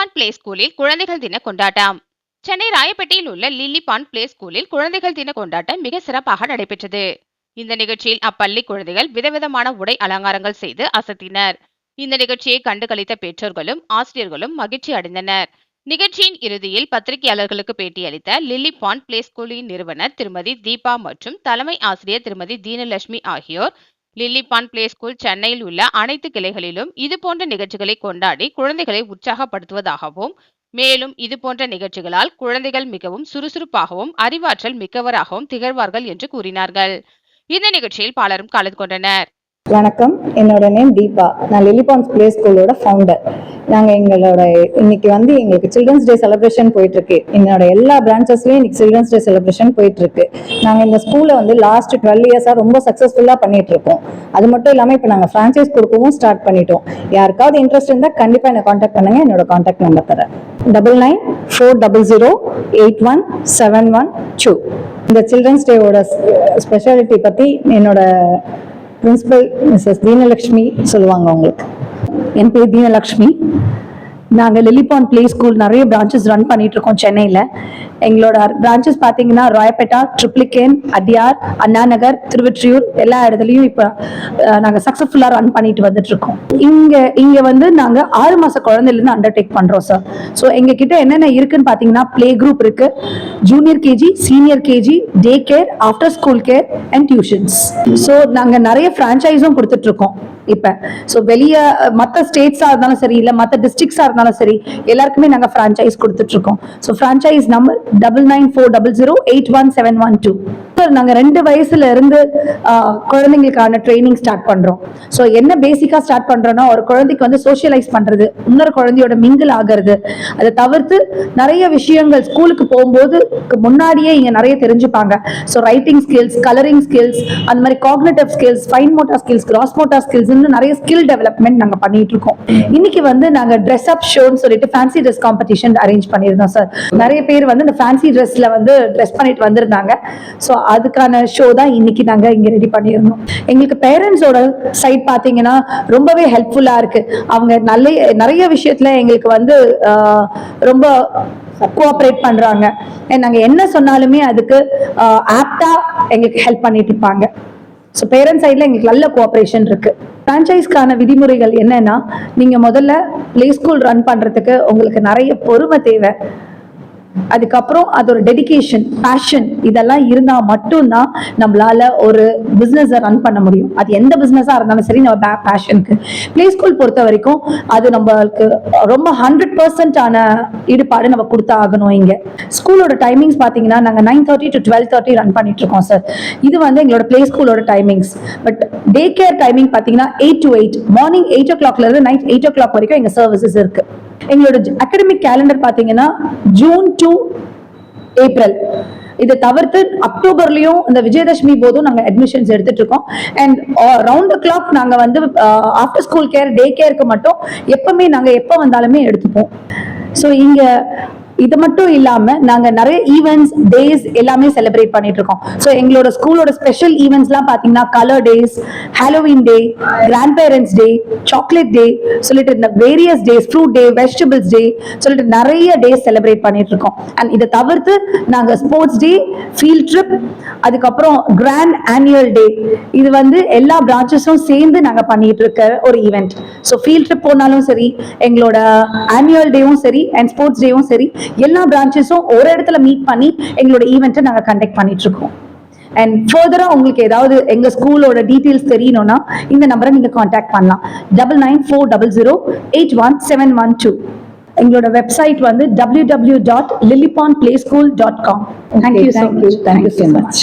லில்லிபாண்ட் play ஸ்கூலில் குழந்தைகள் தின கொண்டாட்டம். சென்னை ராயப்பேட்டையில் உள்ள லில்லிபாண்ட் பிளே ஸ்கூலில் குழந்தைகள் தின கொண்டாட்டம் மிக சிறப்பாக நடைபெற்றது. இந்த நிகழ்ச்சியில் அப்பள்ளி குழந்தைகள் விதவிதமான உடை அலங்காரங்கள் செய்து அசத்தினர். இந்த நிகழ்ச்சியை கண்டுகளித்த பெற்றோர்களும் ஆசிரியர்களும் மகிழ்ச்சி அடைந்தனர். நிகழ்ச்சியின் இறுதியில் பத்திரிகையாளர்களுக்கு பேட்டியளித்த லில்லிபாண்ட் பிளே ஸ்கூலின் நிறுவனர் திருமதி தீபா மற்றும் தலைமை ஆசிரியர் திருமதி தீனலட்சுமி ஆகியோர் லில்லிபாண்ட் பிளே ஸ்கூல் சென்னையில் உள்ள அனைத்து கிளைகளிலும் இதுபோன்ற நிகழ்ச்சிகளை கொண்டாடி குழந்தைகளை உற்சாகப்படுத்துவதாகவும், மேலும் இதுபோன்ற நிகழ்ச்சிகளால் குழந்தைகள் மிகவும் சுறுசுறுப்பாகவும் அறிவாற்றல் மிக்கவராகவும் திகழ்வார்கள் என்று கூறினார்கள். இந்த நிகழ்ச்சியில் பலரும் கலந்து கொண்டனர். வணக்கம், என்னோட நேம் தீபா. நான் லில்லிபாண்ட் பிளே ஸ்கூலோட ஃபவுண்டர். நாங்கள் இன்னைக்கு எங்களுக்கு சில்ட்ரன்ஸ் டே செலிப்ரேஷன் போயிட்டு இருக்கு. என்னோட எல்லா பிரான்ச்சஸ்லயும் இன்னைக்கு சில்ட்ரன்ஸ் டே செலிப்ரேஷன் போயிட்டு இருக்கு. நாங்கள் இந்த ஸ்கூலை லாஸ்ட் 12 இயர்ஸா ரொம்ப சக்ஸஸ்ஃபுல்லாக பண்ணிட்டு இருக்கோம். அது மட்டும் இல்லாமல் இப்போ நாங்கள் ஃப்ரான்ச்சைஸ் கொடுக்கவும் ஸ்டார்ட் பண்ணிட்டோம். யாருக்காவது இன்ட்ரெஸ்ட் இருந்தால் கண்டிப்பாக என்னை காண்டாக்ட் பண்ணுங்க. என்னோட காண்டாக்ட் நம்பர் தரேன் 9940081712. இந்த சில்ட்ரன்ஸ் டேவோட ஸ்பெஷாலிட்டி பற்றி என்னோட பிரின்சிபல் மிஸ்ஸஸ் தீனலட்சுமி சொல்லுவாங்க உங்களுக்கு. என் பேர் தீனலட்சுமி. நாங்கள் லில்லிபாண்ட் பிளே ஸ்கூல் நிறைய பிரான்ச்சஸ் ரன் பண்ணிட்டு இருக்கோம் சென்னையில். எங்களோட பிரான்ச்சஸ் பார்த்தீங்கன்னா ராயப்பேட்டா, ட்ரிப்ளிகேன், அடியார், அண்ணா நகர், திருவொற்றியூர் எல்லா இடத்துலையும் இப்போ நாங்கள் சக்ஸஸ்ஃபுல்லாக ரன் பண்ணிட்டு வந்துட்டு இருக்கோம். இங்கே நாங்கள் 6 மாத குழந்தையிலேருந்து அண்டர்டேக் பண்ணுறோம் சார். ஸோ எங்ககிட்ட என்னென்ன இருக்குன்னு பார்த்தீங்கன்னா பிளே குரூப் இருக்கு, junior KG, senior KG, day care, after school care and tuitions. So நாங்கள் நிறைய ஃப்ரான்ச்சைஸும் கொடுத்துட்டு இருக்கோம் இப்போ. ஸோ வெளியே மற்ற ஸ்டேட்ஸாக இருந்தாலும் சரி, இல்லை மற்ற டிஸ்ட்ரிக்ஸாக இருந்தாலும் சரி, எல்லாருக்குமே நாங்கள் ஃப்ரான்ச்சைஸ் கொடுத்துட்டு இருக்கோம். So franchise number 9940081712. நாங்க 2 வயசுல இருந்து குழந்தைங்களுக்கான ட்ரைனிங் ஸ்டார்ட் பண்றோம். ஸோ என்ன பேசிக்கா ஸ்டார்ட் பண்றோம்னா, ஒரு குழந்தைக்கு சோஷியலைஸ் பண்றது, இன்னொரு குழந்தையோட மிங்கிள் ஆகிறது, அதை தவிர்த்து நிறைய விஷயங்கள் ஸ்கூலுக்கு போகும்போது முன்னாடியே இங்க நிறைய தெரிஞ்சுப்பாங்க. So writing skills, colouring skills, அந்த மாதிரி cognitive skills, fine motor skills, cross motor skills, நிறைய ஸ்கில் டெவலப்மெண்ட் நாங்க பண்ணிட்டு இருக்கோம். இன்னைக்கு நாங்க ட்ரெஸ் அப் ஷோன்னு சொல்லிட்டு ஃபேன்சி ட்ரெஸ் காம்படிஷன் அரேஞ்ச் பண்ணியிருந்தோம் சார். நிறைய பேர் இந்த ஃபேன்சி ட்ரெஸ்ல ட்ரெஸ் பண்ணிட்டு வந்திருந்தாங்க. ஸோ அதுக்கான ஷோ தான் இன்னைக்கு நாங்க இங்க ரெடி பண்ணியிருந்தோம். எங்களுக்கு பேரண்ட்ஸோட சைட் பாத்தீங்கன்னா ரொம்பவே ஹெல்ப்ஃபுல்லா இருக்கு. அவங்க நிறைய விஷயத்துல எங்களுக்கு ரொம்ப கோஆபரேட் பண்றாங்க. நாங்க என்ன சொன்னாலுமே அதுக்கு ஆப்டா எங்களுக்கு ஹெல்ப் பண்ணிட்டு இருப்பாங்க. ஸோ பேரண்ட் சைட்ல எங்களுக்கு நல்ல கோஆபரேஷன் இருக்கு. ஃப்ரான்ச்சைஸ்க்கான விதிமுறைகள் என்னன்னா, நீங்க முதல்ல பிளே ஸ்கூல் ரன் பண்றதுக்கு உங்களுக்கு நிறைய பொறுமை தேவை. அதுக்கப்புறம் அதோட டெடிகேஷன், பேஷன் இதெல்லாம் இருந்தா மட்டும்தான் நம்மளால ஒரு பிசினஸ் ரன் பண்ண முடியும். அது எந்த பிசினஸா இருந்தாலும் சரி, நம்ம பேஷனுக்கு பிளே ஸ்கூல் பொறுத்த வரைக்கும் அது நம்மளுக்கு ரொம்ப 100% ஆன ஈடுபாடு நம்ம கொடுத்தா ஆகணும். இங்க ஸ்கூலோட டைமிங்ஸ் பாத்தீங்கன்னா நாங்க 9:30 to 12:30 ரன் பண்ணிட்டு இருக்கோம் சார். இது எங்களோட பிளே ஸ்கூலோட timings. But day care timing பாத்தீங்கன்னா 8 to 8, மார்னிங் 8 o'clockல இருந்து நைட் 8 o'clock வரைக்கும் எங்க சர்வீசஸ் இருக்கு. எங்களோட அகாடமிக் கேலண்டர் பாத்தீங்கன்னா ஜூன் டு ஏப்ரல். இதை தவிர்த்து அக்டோபர்லயும் இந்த விஜயதசமி போதும் நாங்க அட்மிஷன்ஸ் எடுத்துட்டு இருக்கோம். அண்ட் ரவுண்ட் த கிளாக் நாங்க ஆஃப்டர் ஸ்கூல் கேர், டே கேருக்கு மட்டும் எப்பவுமே நாங்க எப்ப வந்தாலுமே எடுத்துப்போம். ஸோ இங்க இது மட்டும் இல்லாம நாங்க நிறைய ஈவெண்ட்ஸ், டேஸ் எல்லாமே செலிப்ரேட் பண்ணிட்டு இருக்கோம். ஸோ எங்களோட ஸ்கூலோட ஸ்பெஷல் ஈவெண்ட்ஸ்லாம் பாத்தீங்கன்னா colour days, Halloween day, grand parents day, chocolate day சொல்லிட்டு இந்த various days, fruit day, vegetables day சொல்லிட்டு நிறைய டேஸ் செலிப்ரேட் பண்ணிட்டு இருக்கோம். அண்ட் இதை தவிர்த்து நாங்க ஸ்போர்ட்ஸ் டே, ஃபீல்ட் ட்ரிப், அதுக்கப்புறம் கிராண்ட் ஆனுவல் டே, இது எல்லா பிரான்ச்சஸும் சேர்ந்து நாங்க பண்ணிட்டு இருக்க ஒரு ஈவெண்ட். ஸோ ஃபீல்ட் ட்ரிப் போனாலும் சரி, எங்களோட ஆனுவல் டேவும் சரி, அண்ட் ஸ்போர்ட்ஸ் டேவும் சரி, எல்லா பிரான்ச்சஸும் ஒரு இடத்துல மீட் பண்ணி எங்களோட ஈவெண்ட்டை நாங்க கண்டக்ட் பண்ணிட்டு இருக்கோம். அண்ட் ஃபர்தரா உங்களுக்கு ஏதாவது எங்க ஸ்கூலோட டீடைல்ஸ் தெரியணும்னா இந்த நம்பரை நீங்க காண்டாக்ட் பண்ணலாம். 9940081712. எங்களோட website www.lillipondplayschool.com. Thank you so much.